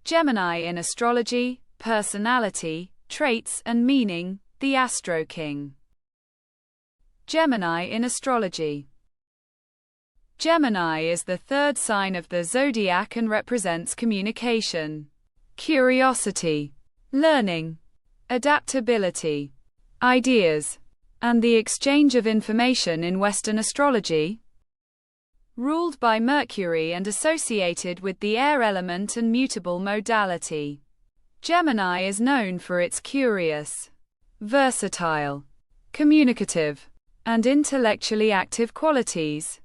Gemini in astrology, personality, traits and meaning, the AstroKing. Gemini in astrology. Gemini is the third sign of the zodiac and represents communication, curiosity, learning, adaptability, ideas, and the exchange of information in Western astrology. Ruled by Mercury and associated with the air element and mutable modality, Gemini is known for its curious, versatile, communicative, and intellectually active qualities.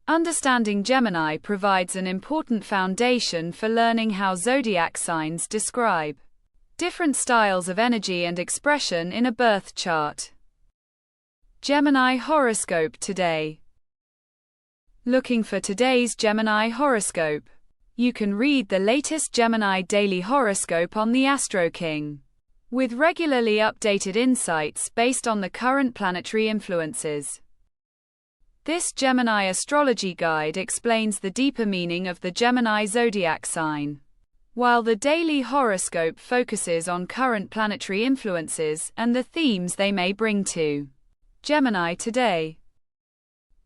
Understanding Gemini provides an important foundation for learning how zodiac signs describe different styles of energy and expression in a birth chart. Gemini horoscope today. Looking for today's Gemini horoscope? You can read the latest Gemini daily horoscope on TheAstroKing, with regularly updated insights based on the current planetary influences. This Gemini astrology guide explains the deeper meaning of the Gemini zodiac sign, while the daily horoscope focuses on current planetary influences and the themes they may bring to Gemini today.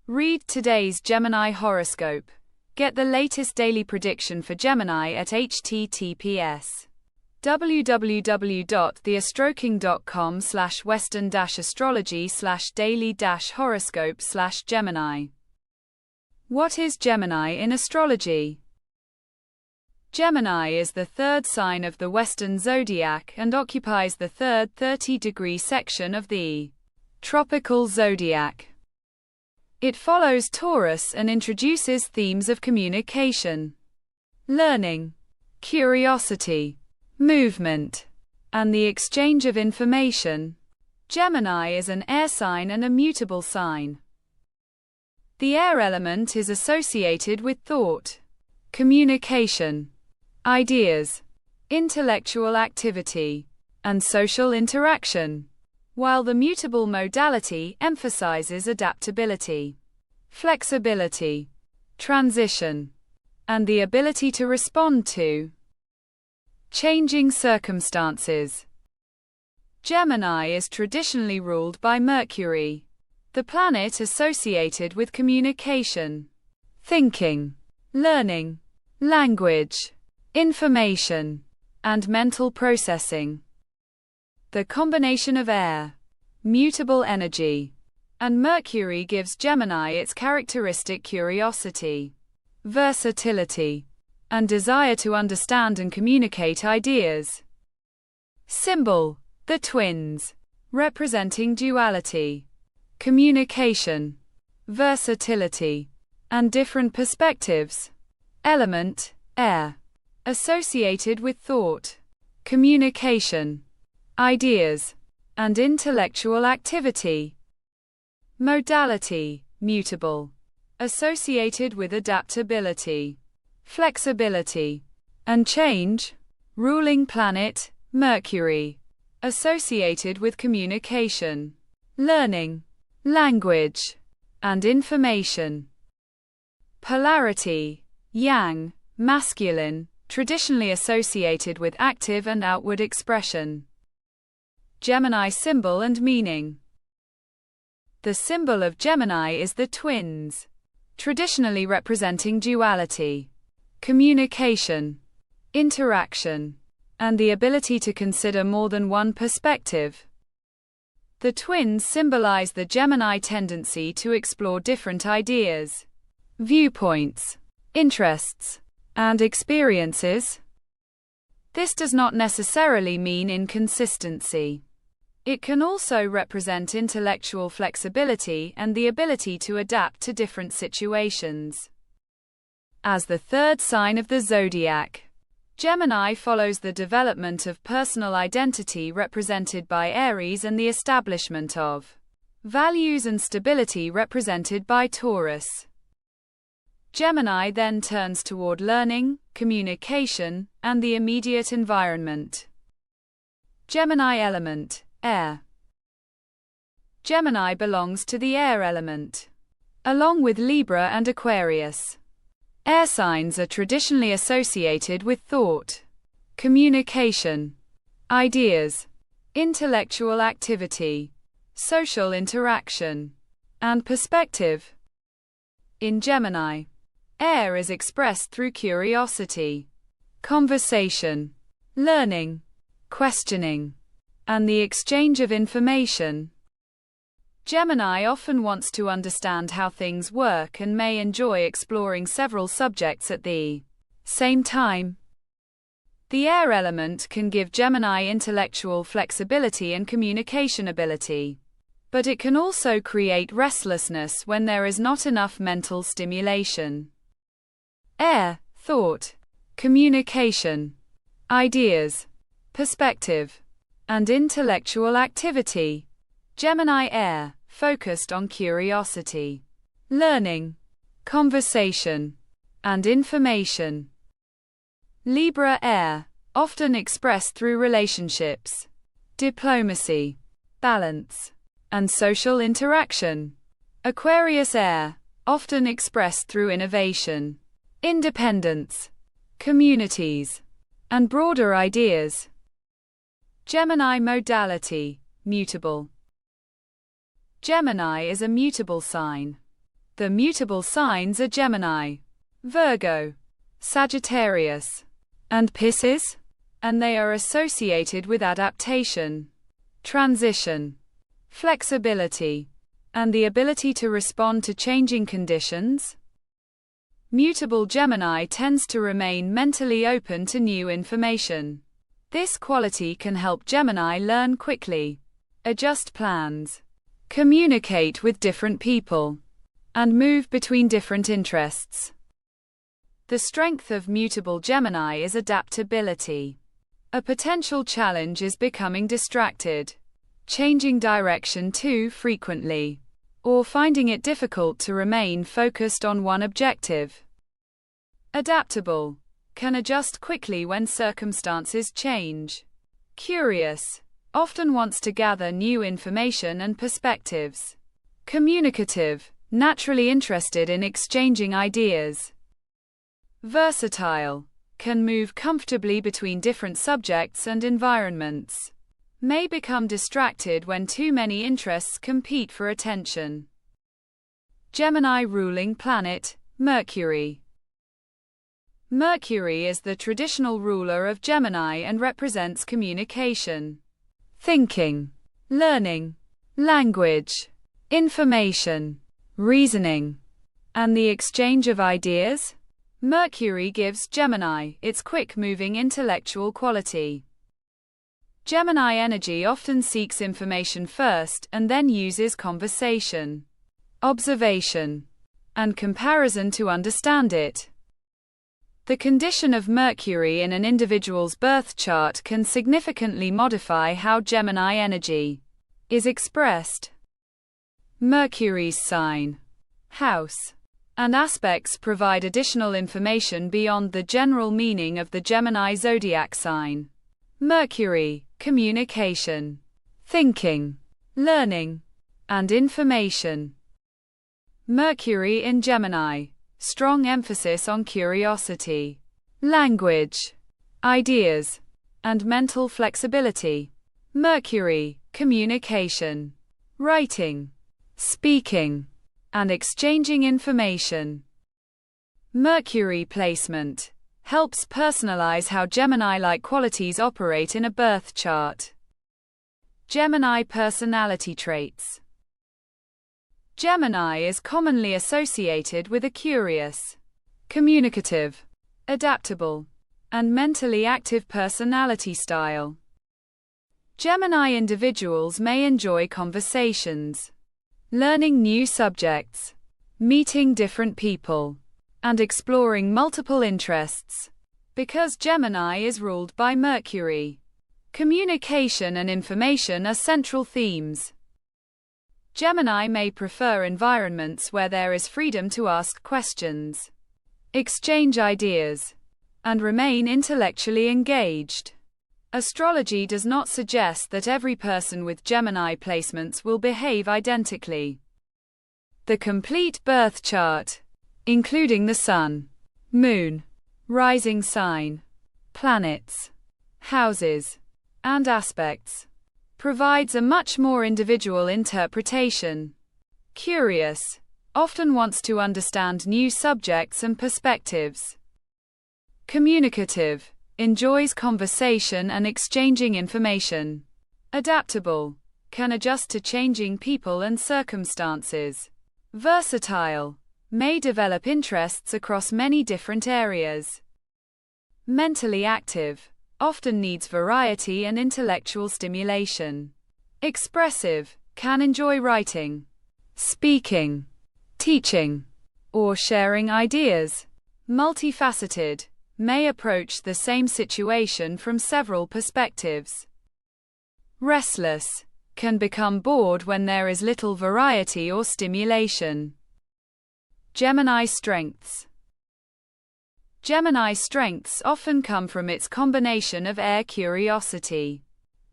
Read today's Gemini horoscope. Get the latest daily prediction for Gemini at https://western-astrology/daily-horoscope/Gemini. What is Gemini in astrology? Gemini is the third sign of the Western zodiac and occupies the third 30-degree section of the tropical zodiac. It follows Taurus and introduces themes of communication, learning, curiosity, movement, and the exchange of information. Gemini is an air sign and a mutable sign. The air element is associated with thought, communication, ideas, intellectual activity, and social interaction, while the mutable modality emphasizes adaptability, flexibility, transition, and the ability to respond to changing circumstances. Gemini is traditionally ruled by Mercury, the planet associated with communication, thinking, learning, language, information, and mental processing. The combination of air, mutable energy, and Mercury gives Gemini its characteristic curiosity, versatility, and desire to understand and communicate ideas. Symbol: the twins, representing duality, communication, versatility, and different perspectives. Element: air, associated with thought, communication, ideas, and intellectual activity. Modality: mutable, associated with adaptability, flexibility, and change. Ruling planet: Mercury, associated with communication, learning, language, and information. Polarity: yang, masculine, traditionally associated with active and outward expression. Gemini symbol and meaning. The symbol of Gemini is the twins, traditionally representing duality, communication, interaction, and the ability to consider more than one perspective. The twins symbolize the Gemini tendency to explore different ideas, viewpoints, interests, and experiences. This does not necessarily mean inconsistency. It can also represent intellectual flexibility and the ability to adapt to different situations. As the third sign of the zodiac, Gemini follows the development of personal identity represented by Aries and the establishment of values and stability represented by Taurus. Gemini then turns toward learning, communication, and the immediate environment. Gemini element: air. Gemini belongs to the air element, along with Libra and Aquarius. Air signs are traditionally associated with thought, communication, ideas, intellectual activity, social interaction, and perspective. In Gemini, air is expressed through curiosity, conversation, learning, questioning, and the exchange of information. Gemini often wants to understand how things work and may enjoy exploring several subjects at the same time. The air element can give Gemini intellectual flexibility and communication ability, but it can also create restlessness when there is not enough mental stimulation. Air, thought, communication, ideas, perspective, and intellectual activity. Gemini air, focused on curiosity, learning, conversation, and information. Libra air, often expressed through relationships, diplomacy, balance, and social interaction. Aquarius air, often expressed through innovation, independence, communities, and broader ideas. Gemini modality, mutable. Gemini is a mutable sign. The mutable signs are Gemini, Virgo, Sagittarius, and Pisces, and they are associated with adaptation, transition, flexibility, and the ability to respond to changing conditions. Mutable Gemini tends to remain mentally open to new information. This quality can help Gemini learn quickly, adjust plans, communicate with different people, and move between different interests. The strength of mutable Gemini is adaptability. A potential challenge is becoming distracted, changing direction too frequently, or finding it difficult to remain focused on one objective. Adaptable, can adjust quickly when circumstances change. Curious, often wants to gather new information and perspectives. Communicative, naturally interested in exchanging ideas. Versatile, can move comfortably between different subjects and environments. May become distracted when too many interests compete for attention. Gemini ruling planet, Mercury. Mercury is the traditional ruler of Gemini and represents communication, thinking, learning, language, information, reasoning, and the exchange of ideas. Mercury gives Gemini its quick-moving intellectual quality. Gemini energy often seeks information first and then uses conversation, observation, and comparison to understand it. The condition of Mercury in an individual's birth chart can significantly modify how Gemini energy is expressed. Mercury's sign, house, and aspects provide additional information beyond the general meaning of the Gemini zodiac sign. Mercury, communication, thinking, learning, and information. Mercury in Gemini, strong emphasis on curiosity, language, ideas, and mental flexibility. Mercury, communication, writing, speaking, and exchanging information. Mercury placement helps personalize how Gemini-like qualities operate in a birth chart. Gemini personality traits. Gemini is commonly associated with a curious, communicative, adaptable, and mentally active personality style. Gemini individuals may enjoy conversations, learning new subjects, meeting different people, and exploring multiple interests. Because Gemini is ruled by Mercury, communication and information are central themes. Gemini may prefer environments where there is freedom to ask questions, exchange ideas, and remain intellectually engaged. Astrology does not suggest that every person with Gemini placements will behave identically. The complete birth chart, including the Sun, moon, rising sign, planets, houses, and aspects. Provides a much more individual interpretation. Curious, often wants to understand new subjects and perspectives. Communicative, enjoys conversation and exchanging information. Adaptable, can adjust to changing people and circumstances. Versatile, may develop interests across many different areas. Mentally active, often needs variety and intellectual stimulation. Expressive, can enjoy writing, speaking, teaching, or sharing ideas. Multifaceted, may approach the same situation from several perspectives. Restless, can become bored when there is little variety or stimulation. Gemini strengths. Gemini strengths often come from its combination of air curiosity,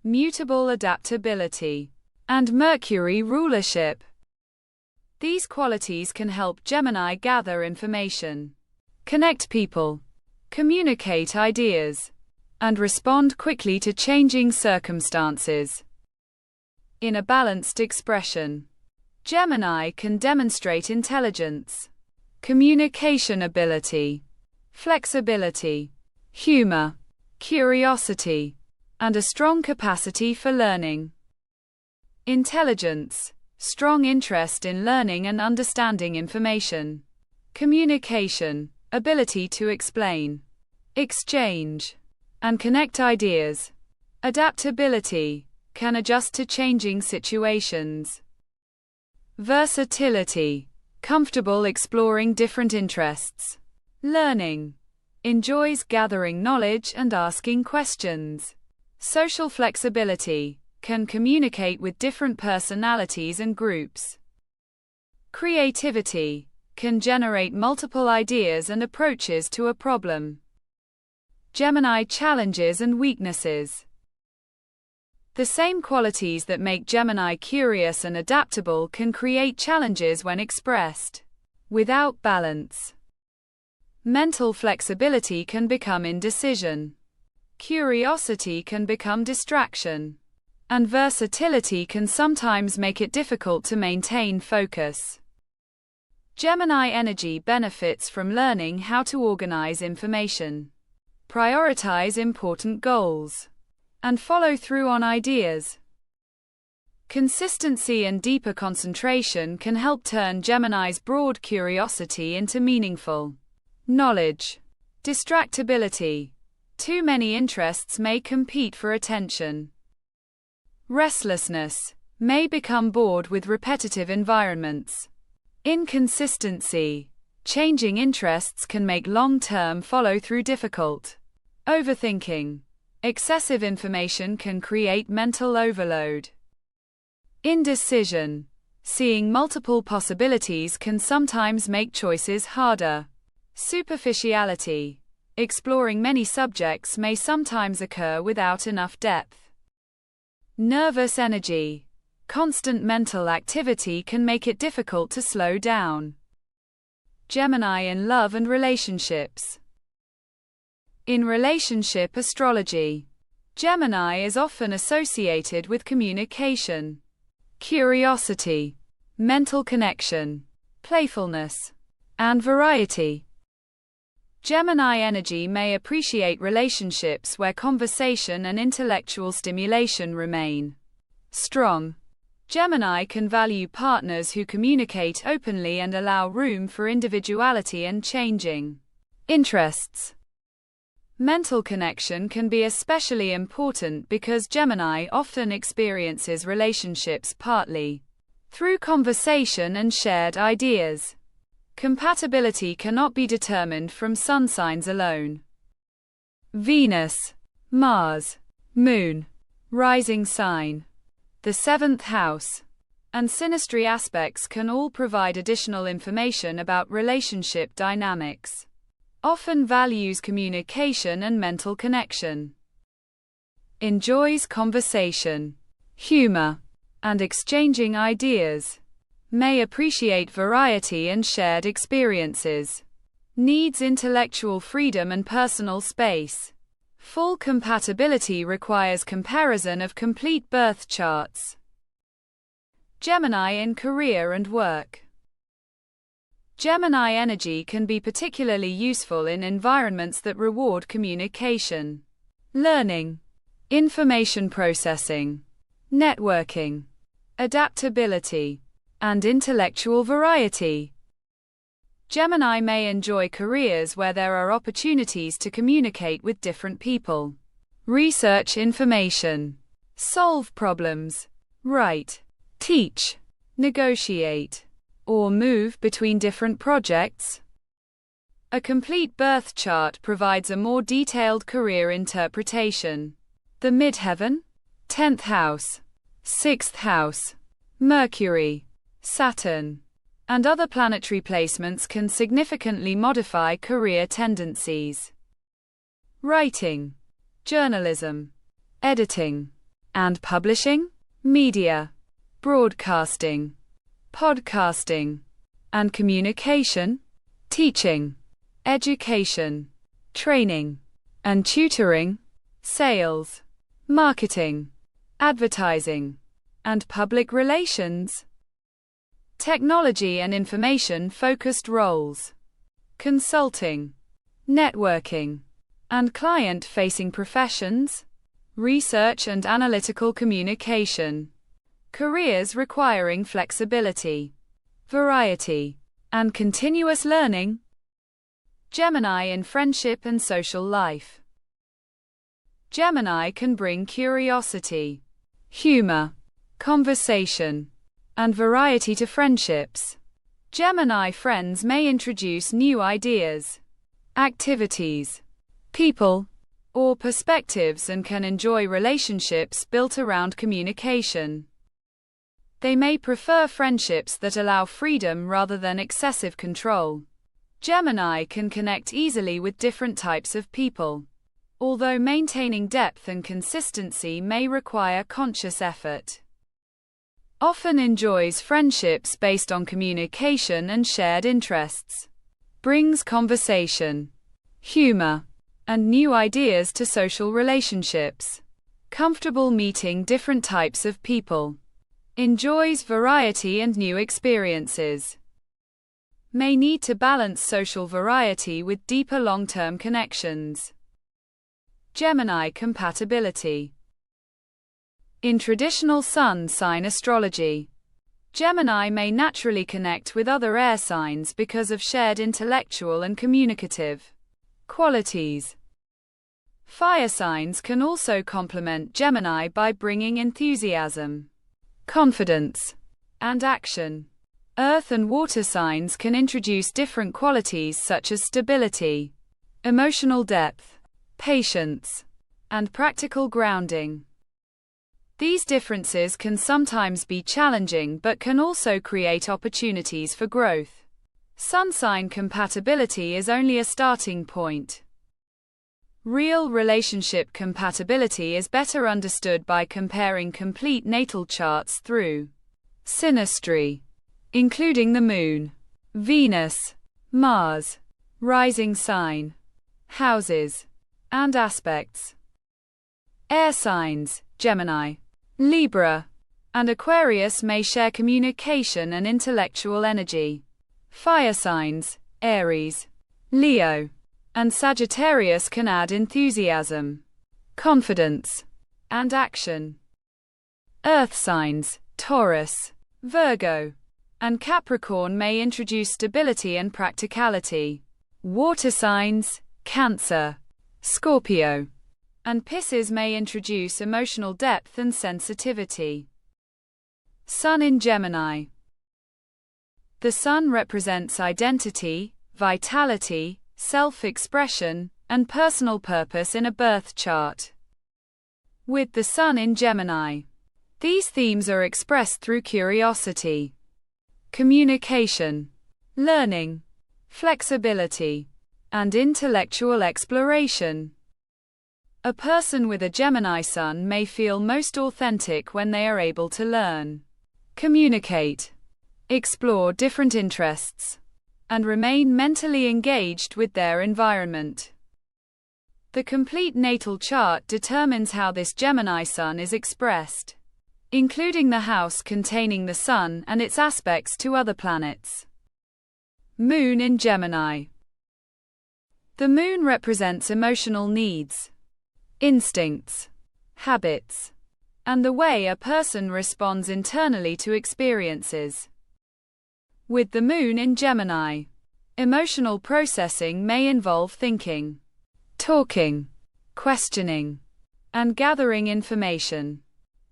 mutable adaptability, and Mercury rulership. These qualities can help Gemini gather information, connect people, communicate ideas, and respond quickly to changing circumstances. In a balanced expression, Gemini can demonstrate intelligence, communication ability, flexibility, humor, curiosity, and a strong capacity for learning. Intelligence, strong interest in learning and understanding information. Communication, ability to explain, exchange, and connect ideas. Adaptability, can adjust to changing situations. Versatility, comfortable exploring different interests. Learning, enjoys gathering knowledge and asking questions. Social flexibility, can communicate with different personalities and groups. Creativity, can generate multiple ideas and approaches to a problem. Gemini challenges and weaknesses. The same qualities that make Gemini curious and adaptable can create challenges when expressed without balance. Mental flexibility can become indecision. Curiosity can become distraction. And versatility can sometimes make it difficult to maintain focus. Gemini energy benefits from learning how to organize information, prioritize important goals, and follow through on ideas. Consistency and deeper concentration can help turn Gemini's broad curiosity into meaningful knowledge. Distractibility. Too many interests may compete for attention. Restlessness, may become bored with repetitive environments. Inconsistency. Changing interests can make long-term follow-through difficult. Overthinking. Excessive information can create mental overload. Indecision. Seeing multiple possibilities can sometimes make choices harder. Superficiality. Exploring many subjects may sometimes occur without enough depth. Nervous energy. Constant mental activity can make it difficult to slow down. Gemini in love and relationships. In relationship astrology, Gemini is often associated with communication, curiosity, mental connection, playfulness, and variety. Gemini energy may appreciate relationships where conversation and intellectual stimulation remain strong. Gemini can value partners who communicate openly and allow room for individuality and changing interests. Mental connection can be especially important because Gemini often experiences relationships partly through conversation and shared ideas. Compatibility cannot be determined from sun signs alone. Venus, Mars, Moon, rising sign, the 7th house, and synastry aspects can all provide additional information about relationship dynamics. Often values communication and mental connection. Enjoys conversation, humor, and exchanging ideas. May appreciate variety and shared experiences. Needs intellectual freedom and personal space. Full compatibility requires comparison of complete birth charts. Gemini in career and work. Gemini energy can be particularly useful in environments that reward communication, learning, information processing, networking, adaptability, and intellectual variety. Gemini may enjoy careers where there are opportunities to communicate with different people, research information, solve problems, write, teach, negotiate, or move between different projects. A complete birth chart provides a more detailed career interpretation. The midheaven, 10th house, 6th house, Mercury, Saturn, and other planetary placements can significantly modify career tendencies. Writing, journalism, editing, and publishing, media, broadcasting, podcasting, and communication, teaching, education, training, and tutoring, sales, marketing, advertising, and public relations. Technology and information-focused roles, consulting, networking, and client-facing professions, research and analytical communication. Careers requiring flexibility, variety, and continuous learning. Gemini in friendship and social life. Gemini can bring curiosity, humor, conversation, and variety to friendships. Gemini friends may introduce new ideas, activities, people, or perspectives and can enjoy relationships built around communication. They may prefer friendships that allow freedom rather than excessive control. Gemini can connect easily with different types of people, although maintaining depth and consistency may require conscious effort. Often enjoys friendships based on communication and shared interests. Brings conversation, humor, and new ideas to social relationships. Comfortable meeting different types of people. Enjoys variety and new experiences. May need to balance social variety with deeper long-term connections. Gemini compatibility. In traditional sun sign astrology, Gemini may naturally connect with other air signs because of shared intellectual and communicative qualities. Fire signs can also complement Gemini by bringing enthusiasm, confidence, and action. Earth and water signs can introduce different qualities such as stability, emotional depth, patience, and practical grounding. These differences can sometimes be challenging but can also create opportunities for growth. Sun sign compatibility is only a starting point. Real relationship compatibility is better understood by comparing complete natal charts through synastry, including the Moon, Venus, Mars, rising sign, houses, and aspects. Air signs, Gemini, Libra, and Aquarius may share communication and intellectual energy. Fire signs, Aries, Leo, and Sagittarius can add enthusiasm, confidence, and action. Earth signs, Taurus, Virgo, and Capricorn may introduce stability and practicality. Water signs, Cancer, Scorpio, and Pisces may introduce emotional depth and sensitivity. Sun in Gemini. The Sun represents identity, vitality, self-expression, and personal purpose in a birth chart. With the Sun in Gemini, these themes are expressed through curiosity, communication, learning, flexibility, and intellectual exploration. A person with a Gemini Sun may feel most authentic when they are able to learn, communicate, explore different interests, and remain mentally engaged with their environment. The complete natal chart determines how this Gemini sun is expressed, including the house containing the sun and its aspects to other planets. Moon in Gemini. The moon represents emotional needs, instincts, habits, and the way a person responds internally to experiences. With the moon in Gemini, emotional processing may involve thinking, talking, questioning, and gathering information.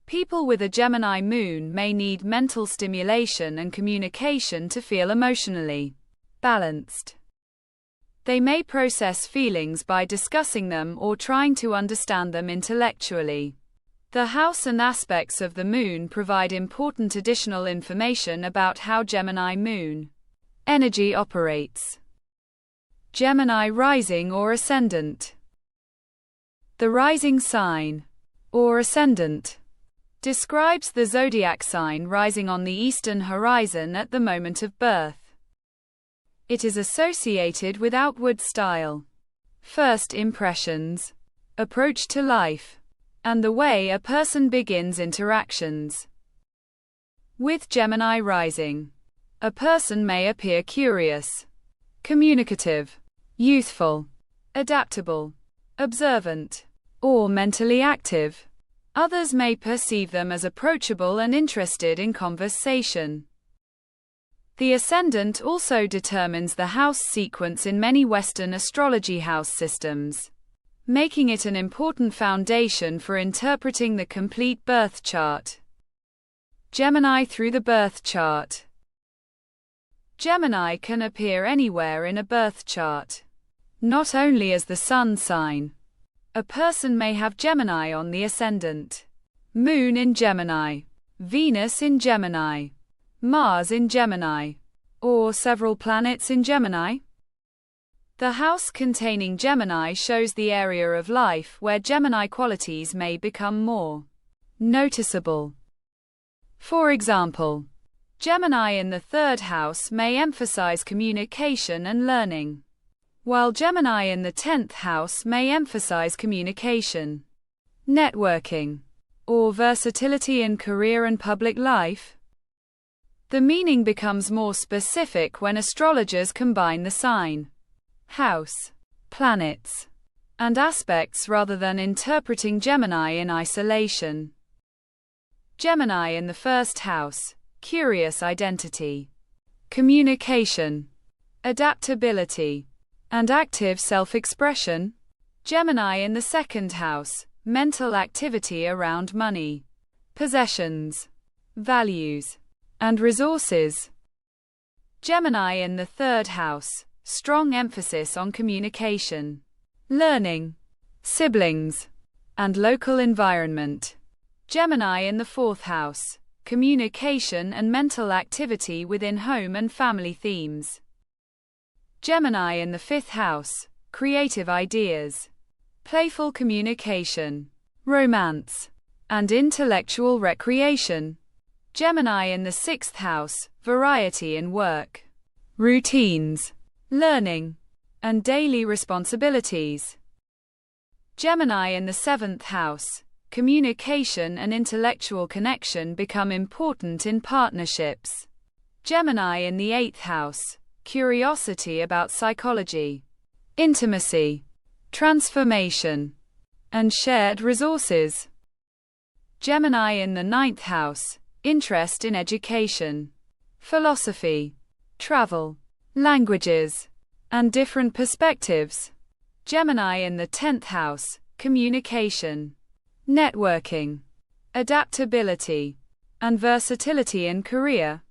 People with a Gemini moon may need mental stimulation and communication to feel emotionally balanced. They may process feelings by discussing them or trying to understand them intellectually. The house and aspects of the moon provide important additional information about how Gemini moon energy operates. Gemini rising or ascendant. The rising sign, or ascendant, describes the zodiac sign rising on the eastern horizon at the moment of birth. It is associated with outward style, first impressions, approach to life, and the way a person begins interactions. With Gemini rising, a person may appear curious, communicative, youthful, adaptable, observant, or mentally active. Others may perceive them as approachable and interested in conversation. The ascendant also determines the house sequence in many Western astrology house systems, making it an important foundation for interpreting the complete birth chart. Gemini through the birth chart. Gemini can appear anywhere in a birth chart, not only as the sun sign. A person may have Gemini on the ascendant, Moon in Gemini, Venus in Gemini, Mars in Gemini, or several planets in Gemini. The house containing Gemini shows the area of life where Gemini qualities may become more noticeable. For example, Gemini in the third house may emphasize communication and learning, while Gemini in the 10th house may emphasize communication, networking, or versatility in career and public life. The meaning becomes more specific when astrologers combine the sign, house, planets, and aspects rather than interpreting Gemini in isolation. Gemini in the first house, curious identity, communication, adaptability, and active self-expression. Gemini in the second house, mental activity around money, possessions, values, and resources. Gemini in the third house, strong emphasis on communication, learning, siblings, and local environment. Gemini in the fourth house, communication and mental activity within home and family themes. Gemini in the fifth house, creative ideas, playful communication, romance, and intellectual recreation. Gemini in the sixth house, variety in work, routines, learning, and daily responsibilities. Gemini in the seventh house, communication and intellectual connection become important in partnerships. Gemini in the eighth house, curiosity about psychology, intimacy, transformation, and shared resources. Gemini in the ninth house, interest in education, philosophy, travel, languages, and different perspectives. Gemini in the 10th house, communication, networking, adaptability, and versatility in career.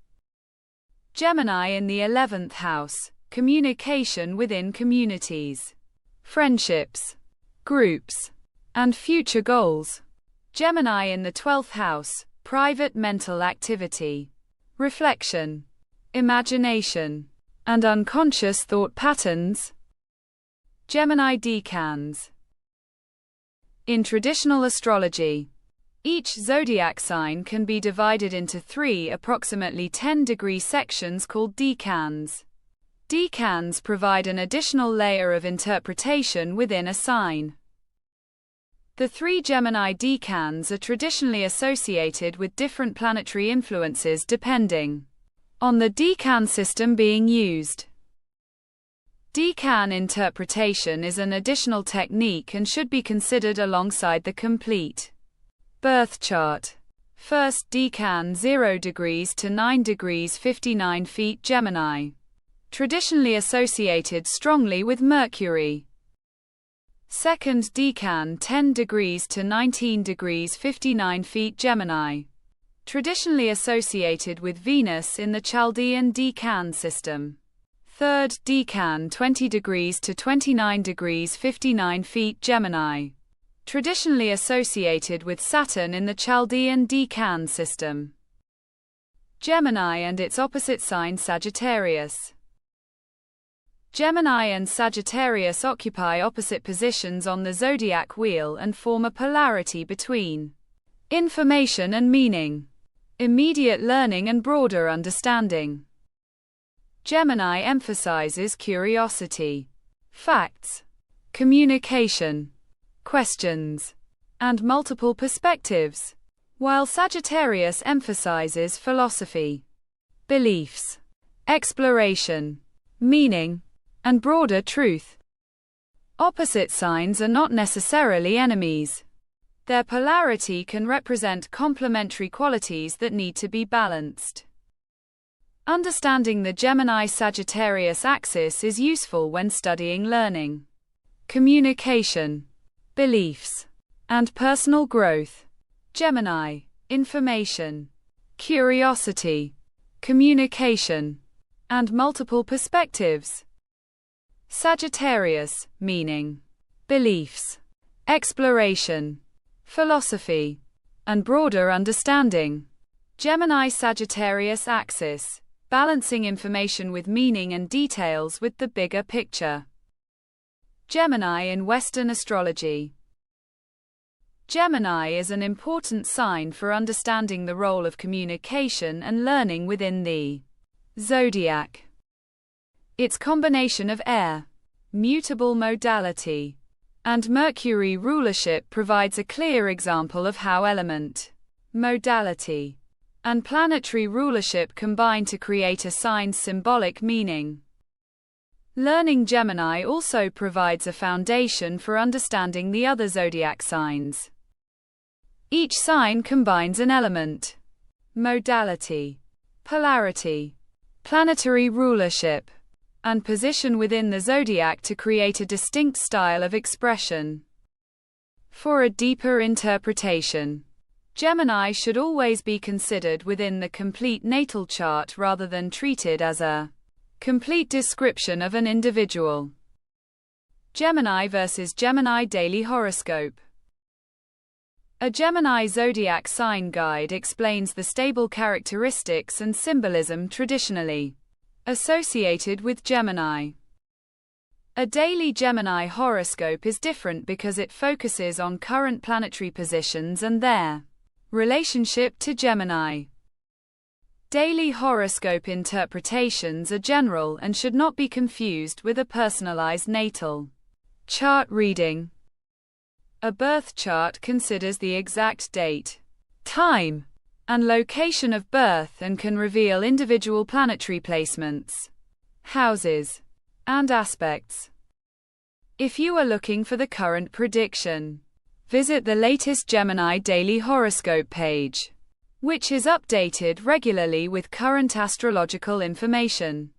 Gemini in the 11th house, communication within communities, friendships, groups, and future goals. Gemini in the 12th house, private mental activity, reflection, imagination, and unconscious thought patterns. Gemini decans. In traditional astrology, each zodiac sign can be divided into 3 approximately 10-degree sections called decans. Decans provide an additional layer of interpretation within a sign. The three Gemini decans are traditionally associated with different planetary influences depending on the decan system being used. Decan interpretation is an additional technique and should be considered alongside the complete birth chart. First decan 0 degrees to 9 degrees 59 feet Gemini. Traditionally associated strongly with Mercury. Second decan 10 degrees to 19 degrees 59 feet Gemini. Traditionally associated with Venus in the Chaldean decan system. Third decan 20 degrees to 29 degrees 59 feet Gemini. Traditionally associated with Saturn in the Chaldean decan system. Gemini and its opposite sign Sagittarius. Gemini and Sagittarius occupy opposite positions on the zodiac wheel and form a polarity between information and meaning, immediate learning and broader understanding. Gemini emphasizes curiosity, facts, communication, questions, and multiple perspectives, while Sagittarius emphasizes philosophy, beliefs, exploration, meaning, and broader truth. Opposite signs are not necessarily enemies. Their polarity can represent complementary qualities that need to be balanced. Understanding the Gemini-Sagittarius axis is useful when studying learning, communication, beliefs, and personal growth. Gemini, information, curiosity, communication, and multiple perspectives. Sagittarius, meaning, beliefs, exploration, philosophy, and broader understanding. Gemini-Sagittarius axis, balancing information with meaning and details with the bigger picture. Gemini in Western astrology. Gemini is an important sign for understanding the role of communication and learning within the zodiac. Its combination of air, mutable modality, and Mercury rulership provides a clear example of how element, modality, and planetary rulership combine to create a sign's symbolic meaning. Learning Gemini also provides a foundation for understanding the other zodiac signs. Each sign combines an element, modality, polarity, planetary rulership, and position within the zodiac to create a distinct style of expression. For a deeper interpretation, Gemini should always be considered within the complete natal chart rather than treated as a complete description of an individual. Gemini versus Gemini Daily Horoscope. A Gemini zodiac sign guide explains the stable characteristics and symbolism traditionally associated with Gemini. A daily Gemini horoscope is different because it focuses on current planetary positions and their relationship to Gemini. Daily horoscope interpretations are general and should not be confused with a personalized natal chart reading. A birth chart considers the exact date, time, and location of birth and can reveal individual planetary placements, houses, and aspects. If you are looking for the current prediction, visit the latest Gemini Daily Horoscope page, which is updated regularly with current astrological information.